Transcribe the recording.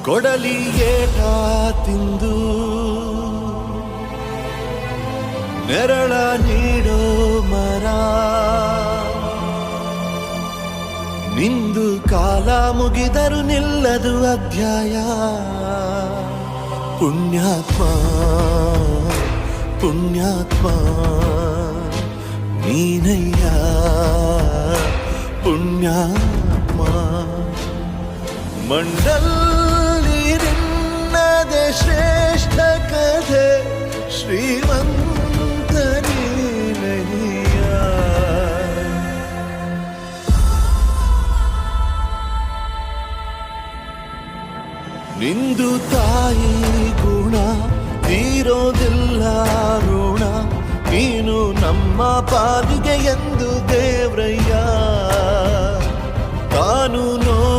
ಕೊಡಲಿ ಏಟ ತಿಂದು ನೆರಳ ನೀಡೋ ಮರ ನಿಂದು ಕಾಲ ಮುಗಿದರು ನಿಲ್ಲದು ಅಧ್ಯಾಯ ಪುಣ್ಯಾತ್ಮ ಪುಣ್ಯಾತ್ಮ ನೀನಯ್ಯ ಪುಣ್ಯಾತ್ಮ ಮಂಡಲ್ಲಿ ನಿನ್ನದೆ ಶ್ರೇಷ್ಠ ಕಥೆ ಶ್ರೀಮಂತ ನೀನಯ್ಯ ನಿಂದು ತಾಯಿ ಗುಣ ತೀರೋದಿಲ್ಲ ಋಣ ನೀನು ನಮ್ಮ ಪಾಲಿಗೆ ಎಂದು ದೇವ್ರಯ್ಯ ತಾನು